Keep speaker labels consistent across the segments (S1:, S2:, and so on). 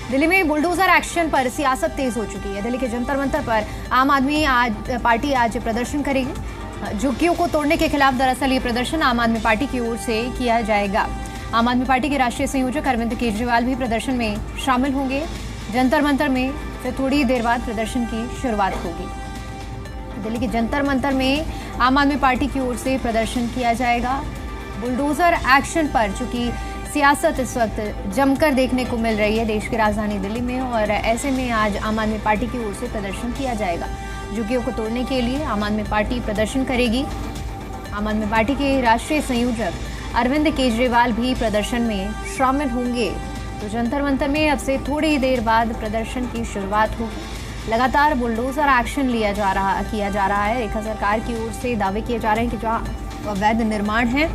S1: दिल्ली में bulldozer action पर सियासत तेज हो चुकी है। दिल्ली के जंतर मंतर पर आम आदमी पार्टी आज प्रदर्शन करेगी। झुग्गियों को तोड़ने के खिलाफ दरअसल ये प्रदर्शन आम आदमी पार्टी की ओर से किया जाएगा। आम आदमी पार्टी के राष्ट्रीय संयोजक अरविंद केजरीवाल भी प्रदर्शन में शामिल होंगे। जंतर मंतर में फिर थोड़ी देर बाद प्रदर्शन की शुरुआत होगी। दिल्ली के जंतर मंतर में आम आदमी पार्टी की ओर से प्रदर्शन किया जाएगा। बुलडोजर एक्शन पर चूंकि सियासत इस वक्त जमकर देखने को मिल रही है देश की राजधानी दिल्ली में, और ऐसे में आज आम आदमी पार्टी की ओर से प्रदर्शन किया जाएगा। झुग्गियों को तोड़ने के लिए आम आदमी पार्टी प्रदर्शन करेगी। आम आदमी पार्टी के राष्ट्रीय संयोजक अरविंद केजरीवाल भी प्रदर्शन में शामिल होंगे। तो जंतर मंतर में अब से थोड़ी देर बाद प्रदर्शन की शुरुआत होगी। लगातार बुलडोजर एक्शन किया जा रहा है। रेखा सरकार की ओर से दावे किए जा रहे हैं कि जहाँ अवैध निर्माण है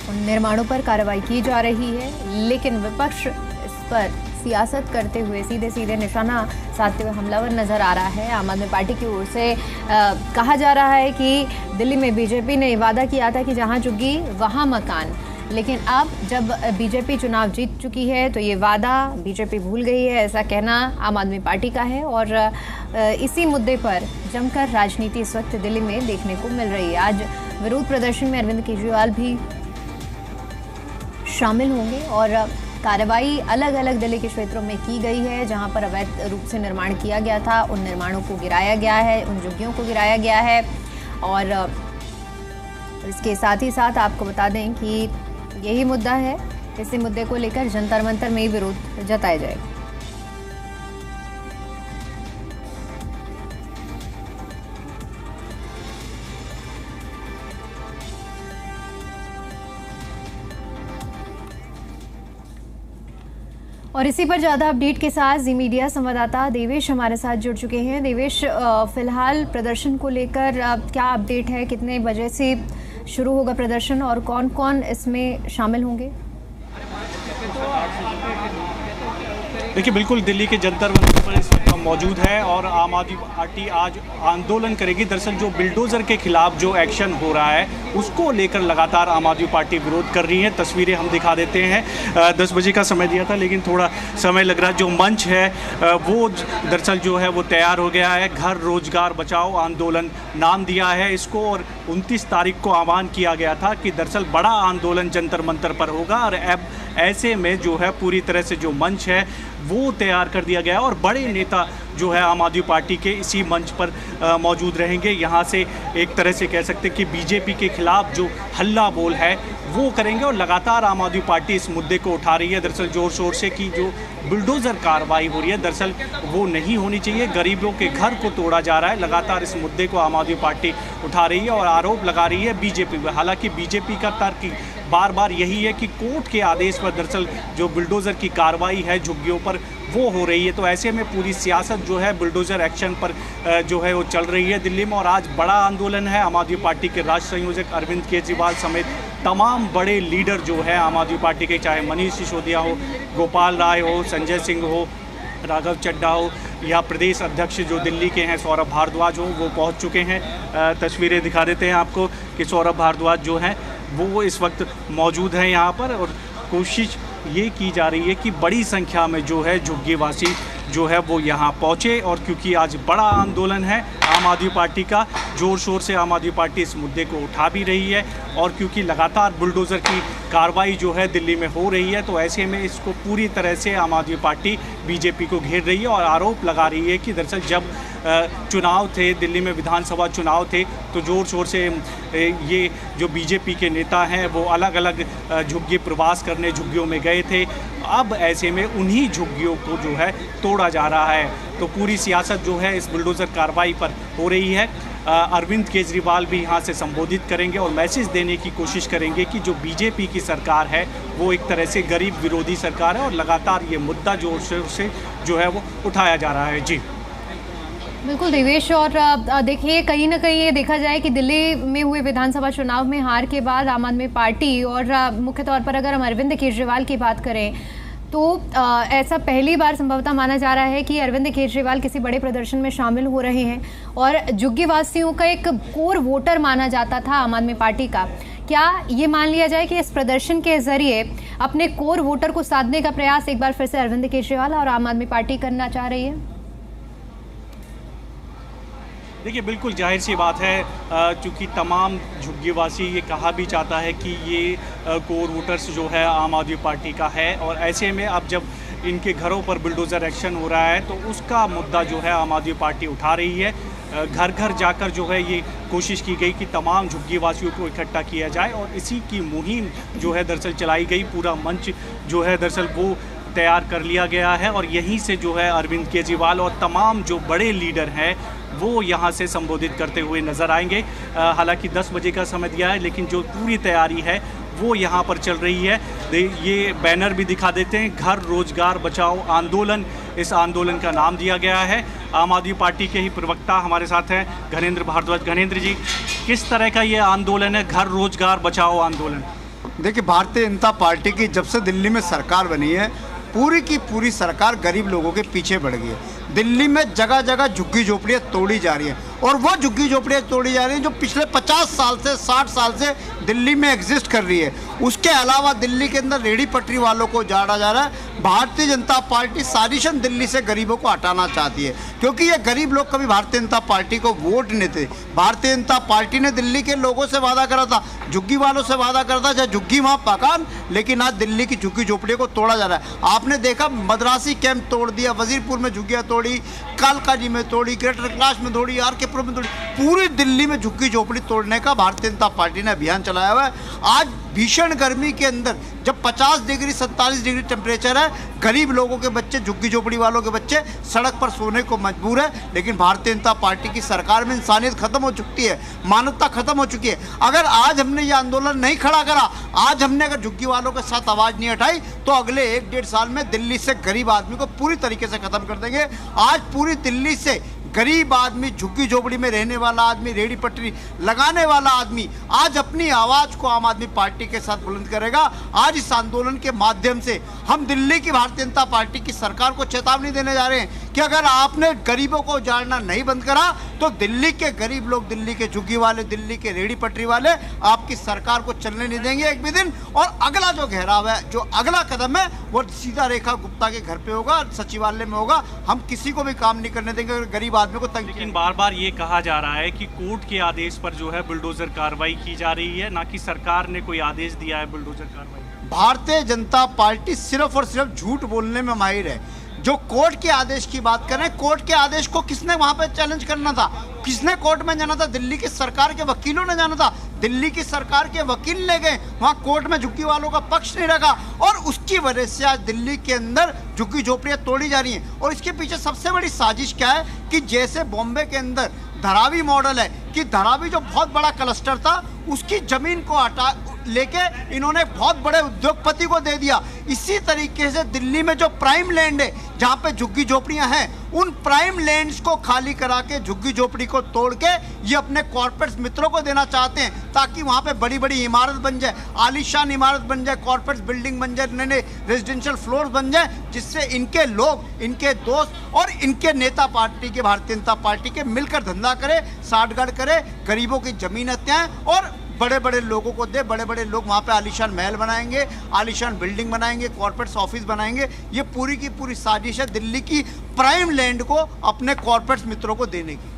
S1: उन निर्माणों पर कार्रवाई की जा रही है, लेकिन विपक्ष इस पर सियासत करते हुए सीधे सीधे निशाना साधते हुए हमलावर नजर आ रहा है। आम आदमी पार्टी की ओर से कहा जा रहा है कि दिल्ली में बीजेपी ने वादा किया था कि जहां झुग्गी वहां मकान, लेकिन अब जब बीजेपी चुनाव जीत चुकी है तो ये वादा बीजेपी भूल गई है, ऐसा कहना आम आदमी पार्टी का है। और इसी मुद्दे पर जमकर राजनीति इस वक्त दिल्ली में देखने को मिल रही है। आज विरोध प्रदर्शन में अरविंद केजरीवाल भी शामिल होंगे और कार्रवाई अलग अलग दिल्ली के क्षेत्रों में की गई है। जहां पर अवैध रूप से निर्माण किया गया था उन निर्माणों को गिराया गया है, उन झुग्गियों को गिराया गया है। और इसके साथ ही साथ आपको बता दें कि यही मुद्दा है, इसी मुद्दे को लेकर जंतर मंतर में विरोध जताया जाएगा। और इसी पर ज़्यादा अपडेट के साथ जी मीडिया संवाददाता देवेश हमारे साथ जुड़ चुके हैं। देवेश, फिलहाल प्रदर्शन को लेकर क्या अपडेट है? कितने बजे से शुरू होगा प्रदर्शन और कौन कौन इसमें शामिल होंगे?
S2: देखिए, बिल्कुल दिल्ली के जंतर मंतर पर इस वक्त हम मौजूद हैं और आम आदमी पार्टी आज आंदोलन करेगी। दरअसल जो बुलडोज़र के खिलाफ जो एक्शन हो रहा है उसको लेकर लगातार आम आदमी पार्टी विरोध कर रही है। तस्वीरें हम दिखा देते हैं। 10 बजे का समय दिया था लेकिन थोड़ा समय लग रहा है। जो मंच है वो दरअसल जो है वो तैयार हो गया है। घर रोजगार बचाओ आंदोलन नाम दिया है इसको, और 29 तारीख को आह्वान किया गया था कि दरअसल बड़ा आंदोलन जंतर मंतर पर होगा। और अब ऐसे में जो है पूरी तरह से जो मंच है वो तैयार कर दिया गया और बड़े नेता जो है आम आदमी पार्टी के इसी मंच पर मौजूद रहेंगे। यहाँ से एक तरह से कह सकते हैं कि बीजेपी के खिलाफ जो हल्ला बोल है वो करेंगे। और लगातार आम आदमी पार्टी इस मुद्दे को उठा रही है दरअसल ज़ोर शोर से कि जो बुलडोज़र कार्रवाई हो रही है दरअसल वो नहीं होनी चाहिए। गरीबों के घर को तोड़ा जा रहा है। लगातार इस मुद्दे को आम आदमी पार्टी उठा रही है और आरोप लगा रही है बीजेपी पर। हालांकि बीजेपी का तर्क बार बार यही है कि कोर्ट के आदेश पर दरअसल जो बुलडोज़र की कार्रवाई है झुग्गियों पर वो हो रही है। तो ऐसे में पूरी सियासत जो है बुलडोज़र एक्शन पर जो है वो चल रही है दिल्ली में। और आज बड़ा आंदोलन है। आम आदमी पार्टी के राष्ट्रीय संयोजक अरविंद केजरीवाल समेत तमाम बड़े लीडर जो है आम आदमी पार्टी के, चाहे मनीष सिसोदिया हो, गोपाल राय हो, संजय सिंह हो, राघव चड्ढा हो या प्रदेश अध्यक्ष जो दिल्ली के हैं सौरभ भारद्वाज हो, वो पहुंच चुके हैं। तस्वीरें दिखा देते हैं आपको कि सौरभ भारद्वाज जो हैं वो इस वक्त मौजूद हैं यहाँ पर। और कोशिश ये की जा रही है कि बड़ी संख्या में जो है झुग्गीवासी जो है वो यहाँ पहुँचे। और क्योंकि आज बड़ा आंदोलन है आम आदमी पार्टी का, ज़ोर शोर से आम आदमी पार्टी इस मुद्दे को उठा भी रही है। और क्योंकि लगातार बुलडोज़र की कार्रवाई जो है दिल्ली में हो रही है तो ऐसे में इसको पूरी तरह से आम आदमी पार्टी बीजेपी को घेर रही है और आरोप लगा रही है कि दरअसल जब चुनाव थे, दिल्ली में विधानसभा चुनाव थे, तो ज़ोर शोर से ये जो बीजेपी के नेता हैं वो अलग अलग झुग्गी प्रवास करने झुग्गियों में गए थे। अब ऐसे में उन्हीं झुग्गियों को जो है तोड़ा जा रहा है। तो पूरी सियासत जो है इस बुलडोज़र कार्रवाई पर हो रही है। अरविंद केजरीवाल भी यहाँ से संबोधित करेंगे और मैसेज देने की कोशिश करेंगे कि जो बीजेपी की सरकार है वो एक तरह से गरीब विरोधी सरकार है और लगातार ये मुद्दा जोर शोर से जो है वो उठाया जा रहा है। जी
S1: बिल्कुल देवेश, और देखिए कहीं ना कहीं ये देखा जाए कि दिल्ली में हुए विधानसभा चुनाव में हार के बाद आम आदमी पार्टी और मुख्य तौर पर अगर हम अरविंद केजरीवाल की बात करें तो ऐसा पहली बार संभवतः माना जा रहा है कि अरविंद केजरीवाल किसी बड़े प्रदर्शन में शामिल हो रहे हैं। और झुग्गी वासियों का एक कोर वोटर माना जाता था आम आदमी पार्टी का। क्या ये मान लिया जाए कि इस प्रदर्शन के जरिए अपने कोर वोटर को साधने का प्रयास एक बार फिर से अरविंद केजरीवाल और आम आदमी पार्टी करना चाह रही है?
S2: देखिए, बिल्कुल जाहिर सी बात है, चूँकि तमाम झुग्गीवासी ये कहा भी चाहता है कि ये कोर वोटर्स जो है आम आदमी पार्टी का है, और ऐसे में अब जब इनके घरों पर बुलडोज़र एक्शन हो रहा है तो उसका मुद्दा जो है आम आदमी पार्टी उठा रही है। घर घर जाकर जो है ये कोशिश की गई कि तमाम झुग्गीवासियों को इकट्ठा किया जाए, और इसी की मुहिम जो है दरअसल चलाई गई। पूरा मंच जो है दरअसल वो तैयार कर लिया गया है, और यहीं से जो है अरविंद केजरीवाल और तमाम जो बड़े लीडर हैं वो यहाँ से संबोधित करते हुए नज़र आएंगे। हालांकि 10 बजे का समय दिया है, लेकिन जो पूरी तैयारी है वो यहाँ पर चल रही है। ये बैनर भी दिखा देते हैं, घर रोजगार बचाओ आंदोलन, इस आंदोलन का नाम दिया गया है। आम आदमी पार्टी के ही प्रवक्ता हमारे साथ हैं घनेंद्र भारद्वाज। घनेंद्र जी, किस तरह का ये आंदोलन है, घर रोजगार बचाओ आंदोलन?
S3: देखिए, भारतीय जनता पार्टी की जब से दिल्ली में सरकार बनी है, पूरी की पूरी सरकार गरीब लोगों के पीछे बढ़ गई है। दिल्ली में जगह जगह झुग्गी झोपड़ियाँ तोड़ी जा रही हैं, और वो झुग्गी झोपड़ियाँ तोड़ी जा रही हैं जो पिछले 50 साल से 60 साल से दिल्ली में एग्जिस्ट कर रही है। उसके अलावा दिल्ली के अंदर रेहड़ी पटरी वालों को जाड़ा जा रहा है। भारतीय जनता पार्टी साजिशन दिल्ली से गरीबों को हटाना चाहती है, क्योंकि ये गरीब लोग कभी भारतीय जनता पार्टी को वोट नहीं थे। भारतीय जनता पार्टी ने दिल्ली के लोगों से वादा करा था, झुग्गी वालों से वादा करा था, चाहे झुग्गी वहाँ पकान, लेकिन आज दिल्ली की झुग्गी झोपड़ियों को तोड़ा जा रहा है। आपने देखा, मद्रासी कैंप तोड़ दिया, वजीरपुर में झुग्गियाँ तोड़ी, कालकाजी में तोड़ी, ग्रेटर कैलाश में तोड़ी, आर.के.पुरम में तोड़ी। पूरी दिल्ली में झुग्गी झोपड़ी तोड़ने का भारतीय जनता पार्टी ने अभियान चलाया हुआ है। आज भीषण गर्मी के अंदर जब 50 डिग्री 47 डिग्री टेम्परेचर है, गरीब लोगों के बच्चे, झुग्गी झोपड़ी वालों के बच्चे सड़क पर सोने को मजबूर है। लेकिन भारतीय जनता पार्टी की सरकार में इंसानियत खत्म हो चुकी है, मानवता खत्म हो चुकी है। अगर आज हमने ये आंदोलन नहीं खड़ा करा, आज हमने अगर झुग्गी वालों के साथ आवाज़ नहीं उठाई, तो अगले 1-1.5 साल में दिल्ली से गरीब आदमी को पूरी तरीके से खत्म कर देंगे। आज पूरी दिल्ली से गरीब आदमी, झुग्गी झोपड़ी में रहने वाला आदमी, रेहड़ी पटरी लगाने वाला आदमी आज अपनी आवाज़ को आम आदमी पार्टी के साथ बुलंद करेगा। आज इस आंदोलन के माध्यम से हम दिल्ली की भारतीय जनता पार्टी की सरकार को चेतावनी देने जा रहे हैं कि अगर आपने गरीबों को उजाड़ना नहीं बंद करा, तो दिल्ली के गरीब लोग, दिल्ली के झुग्गी वाले, दिल्ली के रेहड़ी पटरी वाले आपकी सरकार को चलने नहीं देंगे एक भी दिन। और अगला जो घेराव है, जो अगला कदम है, वो सीधा रेखा गुप्ता के घर पे होगा, सचिवालय में होगा। हम किसी को भी काम नहीं करने देंगे अगर गरीब आदमी को तंग।
S2: लेकिन बार बार ये कहा जा रहा है कि कोर्ट के आदेश पर जो है बुलडोजर कार्रवाई की जा रही है, ना कि सरकार ने कोई आदेश दिया है बुलडोजर कार्रवाई।
S3: भारतीय जनता पार्टी सिर्फ और सिर्फ झूठ बोलने में माहिर है। जो कोर्ट के आदेश की बात कर रहे हैं, कोर्ट के आदेश को किसने वहां पे चैलेंज करना था? किसने कोर्ट में जाना था? दिल्ली की सरकार के वकीलों ने जाना था। दिल्ली की सरकार के वकील ले गए, वहां कोर्ट में झुग्गी वालों का पक्ष नहीं रखा, और उसकी वजह से आज दिल्ली के अंदर झुग्गी झोपड़ियां तोड़ी जा रही हैं। और इसके पीछे सबसे बड़ी साजिश क्या है कि जैसे बॉम्बे के अंदर धारावी मॉडल है कि धारावी जो बहुत बड़ा क्लस्टर था, उसकी जमीन को हटा लेके इन्होंने बहुत बड़े उद्योगपति को दे दिया। इसी तरीके से दिल्ली में जो प्राइम लैंड है, जहाँ पे झुग्गी झोपड़ियाँ हैं, उन प्राइम लैंड्स को खाली करा के झुग्गी झोपड़ी को तोड़ के ये अपने कॉर्पोरेट मित्रों को देना चाहते हैं, ताकि वहाँ पे बड़ी बड़ी इमारत बन जाए, आलीशान इमारत बन जाए, कॉर्पोरेट बिल्डिंग बन जाए, नए रेजिडेंशियल फ्लोर बन जाए, जिससे इनके लोग, इनके दोस्त और इनके नेता पार्टी के, भारतीय जनता पार्टी के मिलकर धंधा करे, साठगांठ करे, गरीबों की जमीन हत्याएं और बड़े बड़े लोगों को दे। बड़े बड़े लोग वहाँ पे आलीशान महल बनाएंगे, आलीशान बिल्डिंग बनाएंगे, कॉर्पोरेट ऑफिस बनाएंगे। ये पूरी की पूरी साजिश है दिल्ली की प्राइम लैंड को अपने कॉर्पोरेट मित्रों को देने की।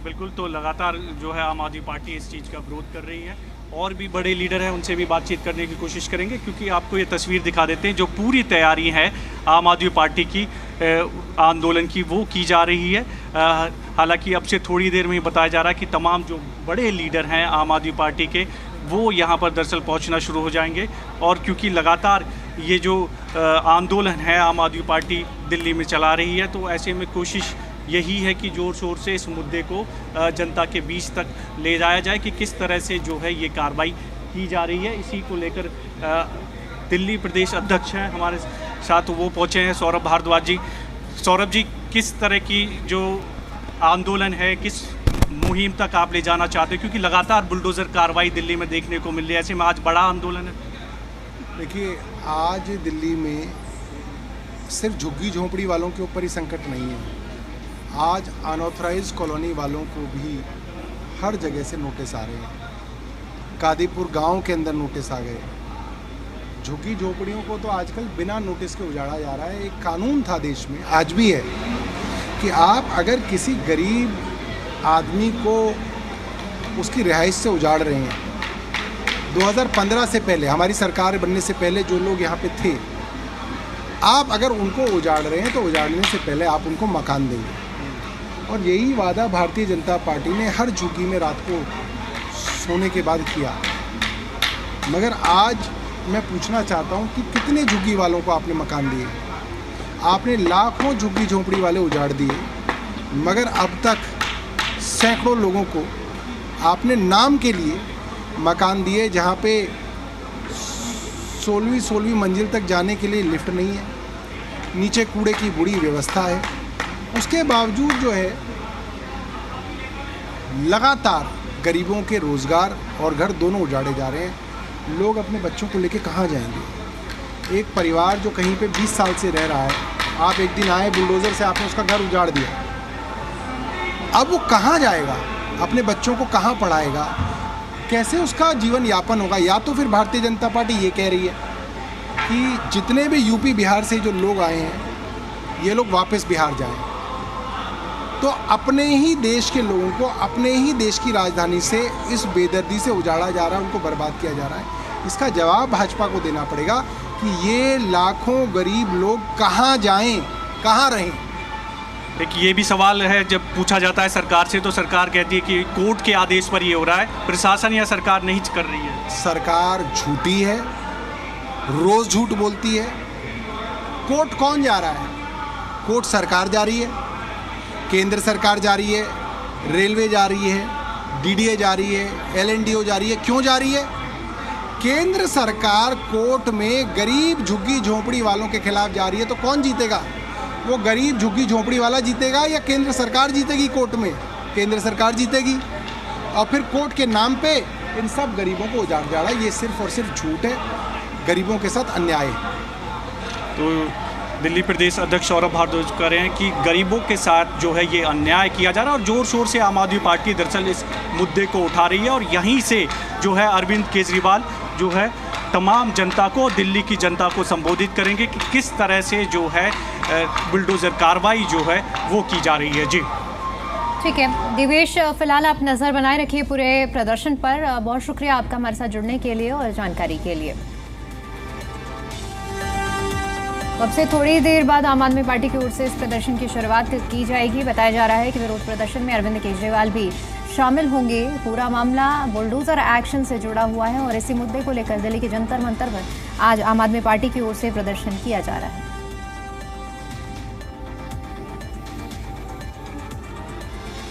S2: बिल्कुल, तो लगातार जो है आम आदमी पार्टी इस चीज़ का विरोध कर रही है, और भी बड़े लीडर हैं, उनसे भी बातचीत करने की कोशिश करेंगे, क्योंकि आपको ये तस्वीर दिखा देते हैं जो पूरी तैयारी है आम आदमी पार्टी की आंदोलन की, वो की जा रही है। हालांकि अब से थोड़ी देर में ही बताया जा रहा है कि तमाम जो बड़े लीडर हैं आम आदमी पार्टी के, वो यहाँ पर दरअसल पहुँचना शुरू हो जाएंगे। और क्योंकि लगातार ये जो आंदोलन है आम आदमी पार्टी दिल्ली में चला रही है, तो ऐसे में कोशिश यही है कि ज़ोर शोर से इस मुद्दे को जनता के बीच तक ले जाया जाए कि किस तरह से जो है ये कार्रवाई की जा रही है। इसी को लेकर दिल्ली प्रदेश अध्यक्ष हैं हमारे साथ, वो पहुँचे हैं सौरभ भारद्वाज जी। सौरभ जी, किस तरह की जो आंदोलन है, किस मुहिम तक आप ले जाना चाहते हैं, क्योंकि लगातार बुलडोज़र कार्रवाई दिल्ली में देखने को मिल रही है, ऐसे में आज बड़ा आंदोलन है?
S4: देखिए, आज दिल्ली में सिर्फ झुग्गी झोंपड़ी वालों के ऊपर ही संकट नहीं है, आज अनऑथराइज कॉलोनी वालों को भी हर जगह से नोटिस आ रहे हैं। कादीपुर गांव के अंदर नोटिस आ गए। झुग्गी झोपड़ियों को तो आजकल बिना नोटिस के उजाड़ा जा रहा है। एक कानून था देश में, आज भी है, कि आप अगर किसी गरीब आदमी को उसकी रिहाइश से उजाड़ रहे हैं, 2015 से पहले, हमारी सरकार बनने से पहले जो लोग यहाँ पे थे, आप अगर उनको उजाड़ रहे हैं तो उजाड़ने से पहले आप उनको मकान देंगे। और यही वादा भारतीय जनता पार्टी ने हर झुग्गी में रात को सोने के बाद किया। मगर आज मैं पूछना चाहता हूँ कि कितने झुग्गी वालों को आपने मकान दिए? आपने लाखों झुग्गी झोंपड़ी वाले उजाड़ दिए, मगर अब तक सैकड़ों लोगों को आपने नाम के लिए मकान दिए, जहाँ पे 16वीं मंजिल तक जाने के लिए लिफ्ट नहीं है, नीचे कूड़े की बुरी व्यवस्था है। उसके बावजूद जो है लगातार गरीबों के रोज़गार और घर दोनों उजाड़े जा रहे हैं। लोग अपने बच्चों को लेके कहाँ जाएंगे? एक परिवार जो कहीं पे 20 साल से रह रहा है, आप एक दिन आए बुलडोज़र से, आपने उसका घर उजाड़ दिया, अब वो कहाँ जाएगा? अपने बच्चों को कहाँ पढ़ाएगा? कैसे उसका जीवन यापन होगा? या तो फिर भारतीय जनता पार्टी ये कह रही है कि जितने भी यूपी बिहार से जो लोग आए हैं, ये लोग वापस बिहार जाएं। तो अपने ही देश के लोगों को अपने ही देश की राजधानी से इस बेदर्दी से उजाड़ा जा रहा है, उनको बर्बाद किया जा रहा है। इसका जवाब भाजपा को देना पड़ेगा कि ये लाखों गरीब लोग कहाँ जाएं, कहाँ रहें।
S2: देखिए, ये भी सवाल है, जब पूछा जाता है सरकार से तो सरकार कहती है कि कोर्ट के आदेश पर ये हो रहा है, प्रशासन या सरकार नहीं कर रही है।
S4: सरकार झूठी है, रोज़ झूठ बोलती है। कोर्ट कौन जा रहा है? कोर्ट सरकार जा रही है, केंद्र सरकार जा रही है, रेलवे जा रही है, डीडीए जा रही है, एलएनडीओ जा रही है। क्यों जा रही है? केंद्र सरकार कोर्ट में गरीब झुग्गी झोंपड़ी वालों के खिलाफ जा रही है, तो कौन जीतेगा? वो गरीब झुग्गी झोंपड़ी वाला जीतेगा या केंद्र सरकार जीतेगी? कोर्ट में केंद्र सरकार जीतेगी। और फिर कोर्ट के नाम पे इन सब गरीबों को उजाड़ जा रहा है। ये सिर्फ और सिर्फ झूठ है, गरीबों के साथ अन्याय है।
S2: तो दिल्ली प्रदेश अध्यक्ष सौरभ भारद्वाज कह रहे हैं कि गरीबों के साथ जो है ये अन्याय किया जा रहा है, और ज़ोर शोर से आम आदमी पार्टी दरअसल इस मुद्दे को उठा रही है। और यहीं से जो है अरविंद केजरीवाल जो है तमाम जनता को, दिल्ली की जनता को संबोधित करेंगे कि किस तरह से जो है बुलडोज़र कार्रवाई जो है वो की जा रही है। जी
S1: ठीक है दिवेश, फिलहाल आप नज़र बनाए रखिए पूरे प्रदर्शन पर। बहुत शुक्रिया आपका हमारे साथ जुड़ने के लिए और जानकारी के लिए। अब से थोड़ी देर बाद आम आदमी पार्टी की ओर से इस प्रदर्शन की शुरुआत की जाएगी। बताया जा रहा है कि विरोध प्रदर्शन में अरविंद केजरीवाल भी शामिल होंगे। पूरा मामला बुलडोजर एक्शन से जुड़ा हुआ है और इसी मुद्दे को लेकर दिल्ली के जंतर मंतर पर आज आम आदमी पार्टी की ओर से प्रदर्शन किया जा रहा है।